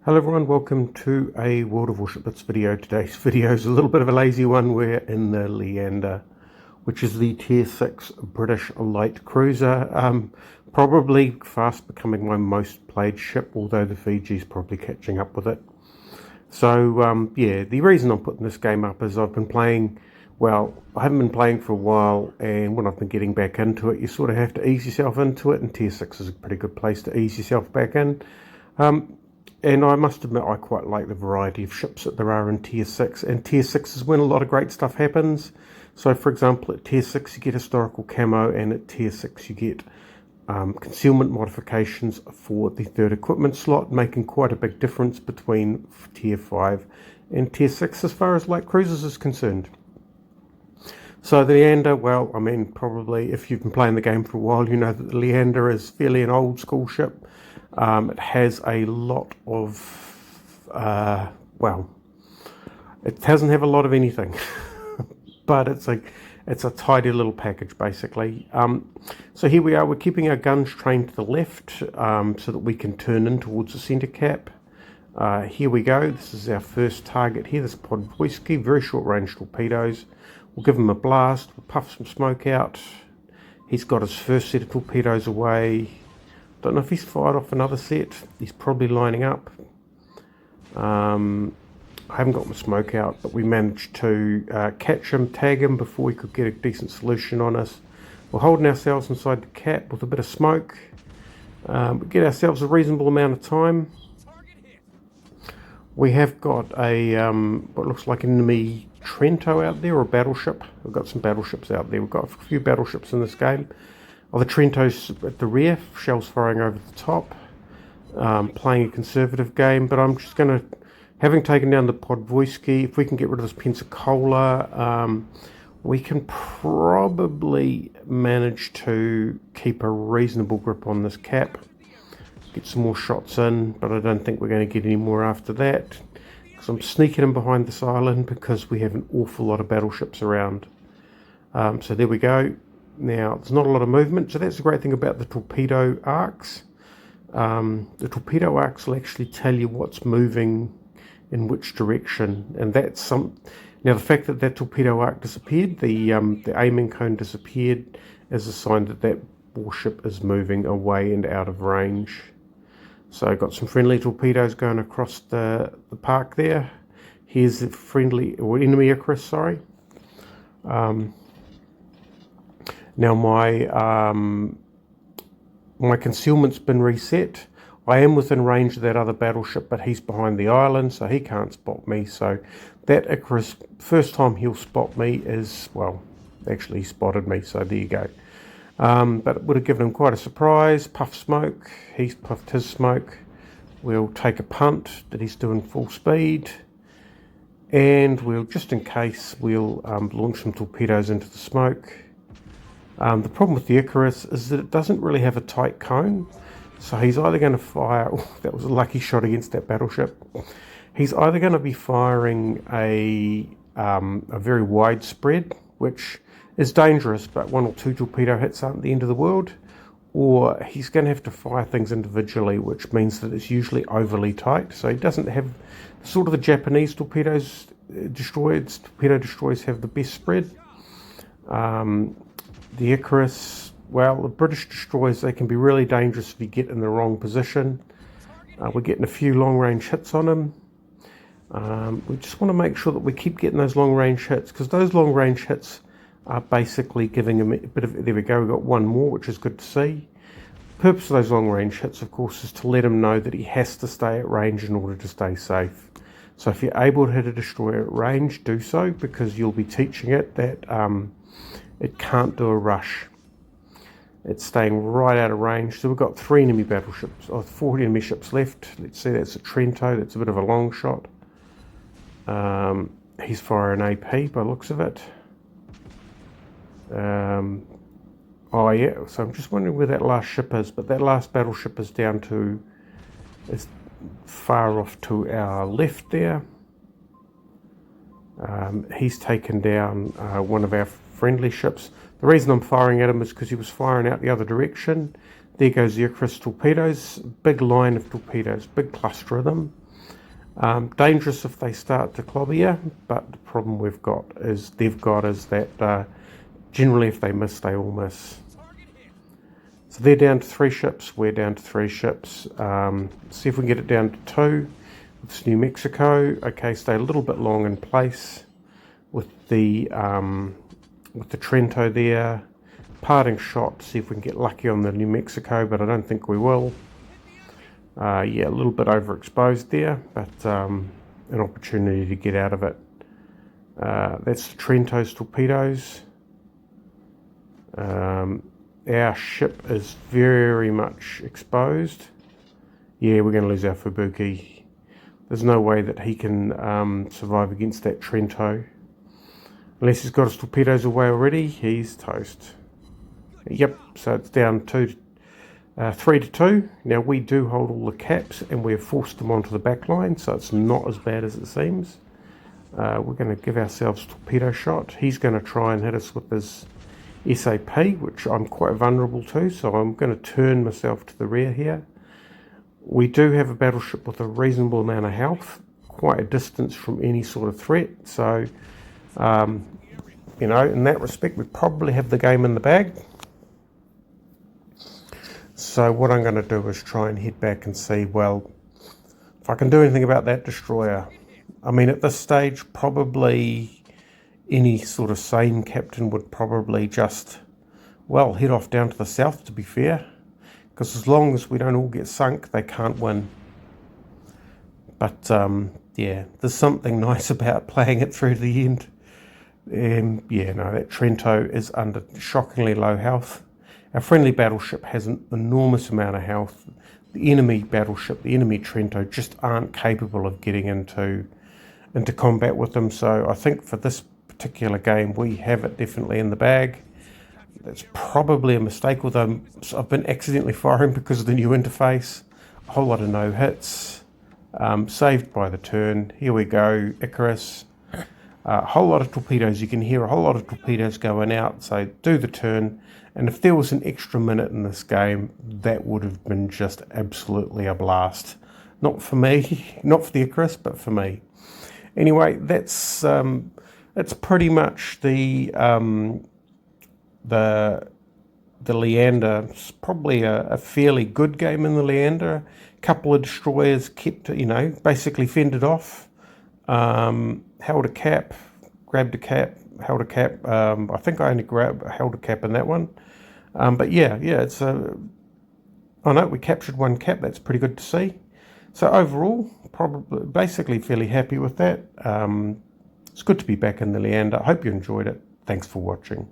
Hello everyone, welcome to a World of Warships video. Today's video is a little bit of a lazy one. We're in the Leander, which is the Tier 6 British light cruiser. Probably fast becoming my most played ship, although the Fiji's probably catching up with it. So yeah, the reason I'm putting this game up is I've been playing, well, I haven't been playing for a while, and when I've been getting back into it, you sort of have to ease yourself into it, and Tier 6 is a pretty good place to ease yourself back in. And I must admit, I quite like the variety of ships that there are in Tier 6. And Tier 6 is when a lot of great stuff happens. So, for example, at Tier 6 you get historical camo, and at Tier 6 you get concealment modifications for the third equipment slot, making quite a big difference between Tier 5 and Tier 6 as far as light cruisers is concerned. So the Leander, well, I mean, probably if you've been playing the game for a while, you know that the Leander is fairly an old school ship. It has a lot of, well, it doesn't have a lot of anything, but it's a tidy little package basically. So here we are, we're keeping our guns trained to the left so that we can turn in towards the centre cap. Here we go, this is our first target here, this Podvoisky, very short range torpedoes. We'll give him a blast, we'll puff some smoke out. He's got his first set of torpedoes away. Don't know if he's fired off another set. He's probably lining up. I haven't got my smoke out, but we managed to catch him, tag him before we could get a decent solution on us. We're holding ourselves inside the cap with a bit of smoke. We get ourselves a reasonable amount of time. We have got a what looks like an enemy Trento out there, or a battleship. We've got some battleships out there. We've got a few battleships in this game. The Trento's at the rear, shells firing over the top, playing a conservative game, but I'm just going to, having taken down the Podvoisky, if we can get rid of this Pensacola, we can probably manage to keep a reasonable grip on this cap, get some more shots in, but I don't think we're going to get any more after that, because I'm sneaking in behind this island because we have an awful lot of battleships around. So there we go. Now, there's not a lot of movement, so that's the great thing about the torpedo arcs. The torpedo arcs will actually tell you what's moving in which direction, and that's some. Now, the fact that that torpedo arc disappeared, the aiming cone disappeared, is a sign that that warship is moving away and out of range. So I've got some friendly torpedoes going across the park there. Here's the friendly, or enemy Icarus, sorry. Now my concealment's been reset. I am within range of that other battleship, but he's behind the island, so he can't spot me. So that Icarus, first time he'll spot me is, well, actually he spotted me, so there you go. But it would have given him quite a surprise. Puff smoke, he's puffed his smoke. We'll take a punt that he's doing full speed. And we'll, just in case, we'll launch some torpedoes into the smoke. The problem with the Icarus is that it doesn't really have a tight cone, so he's either going to fire, oh, that was a lucky shot against that battleship, he's either going to be firing a very wide spread, which is dangerous, but one or two torpedo hits aren't the end of the world, or he's going to have to fire things individually, which means that it's usually overly tight, so he doesn't have sort of the Japanese torpedo destroyers have the best spread. The Icarus, well, the British destroyers, they can be really dangerous if you get in the wrong position. We're getting a few long-range hits on him. We just want to make sure that we keep getting those long-range hits, because those long-range hits are basically giving him a bit of, there we go, we've got one more, which is good to see. The purpose of those long-range hits, of course, is to let him know that he has to stay at range in order to stay safe. So if you're able to hit a destroyer at range, do so, because you'll be teaching it that it can't do a rush. It's staying right out of range. So we've got 3 enemy battleships, or 4 enemy ships left. Let's see, that's a Trento. That's a bit of a long shot. He's firing AP by the looks of it. Oh yeah, so I'm just wondering where that last ship is, but that last battleship is down to, is far off to our left there. He's taken down one of our friendly ships. The reason I'm firing at him is because he was firing out the other direction. There goes the Icarus torpedoes, big line of torpedoes, big cluster of them. Dangerous if they start to clobber you, but the problem they've got is that generally if they miss, they all miss. So they're down to 3 ships, we're down to 3 ships. See if we can get it down to 2. It's New Mexico. Okay, stay a little bit long in place with the Trento there. Parting shot, see if we can get lucky on the New Mexico, but I don't think we will. Yeah, a little bit overexposed there, but an opportunity to get out of it. That's the Trento's torpedoes. Our ship is very much exposed. Yeah, we're going to lose our Fubuki. There's no way that he can survive against that Trento. Unless he's got his torpedoes away already, he's toast. Yep, so it's down 3 to 2. Now we do hold all the caps and we've forced them onto the back line, so it's not as bad as it seems. We're going to give ourselves a torpedo shot. He's going to try and hit us with his SAP, which I'm quite vulnerable to, so I'm going to turn myself to the rear here. We do have a battleship with a reasonable amount of health, quite a distance from any sort of threat, so you know, in that respect we probably have the game in the bag. So what I'm going to do is try and head back and see, well, if I can do anything about that destroyer. I mean, at this stage, probably any sort of sane captain would probably just, well, head off down to the south, to be fair. Because as long as we don't all get sunk, they can't win. But, yeah, there's something nice about playing it through to the end. Yeah, no, that Trento is under shockingly low health. Our friendly battleship has an enormous amount of health. The enemy battleship, the enemy Trento, just aren't capable of getting into combat with them. So I think for this particular game, we have it definitely in the bag. That's probably a mistake, although I've been accidentally firing because of the new interface. A whole lot of no hits. Saved by the turn. Here we go, Icarus. A whole lot of torpedoes. You can hear a whole lot of torpedoes going out. So do the turn. And if there was an extra minute in this game, that would have been just absolutely a blast. Not for me, not for the Icarus, but for me. Anyway, that's pretty much the Leander. It's probably a fairly good game in the Leander. A couple of destroyers kept, you know, basically fended off. Held a cap, grabbed a cap, held a cap. I think I only held a cap in that one. But yeah, it's oh no, we captured 1 cap. That's pretty good to see. So overall, probably basically fairly happy with that. It's good to be back in the Leander. I hope you enjoyed it. Thanks for watching.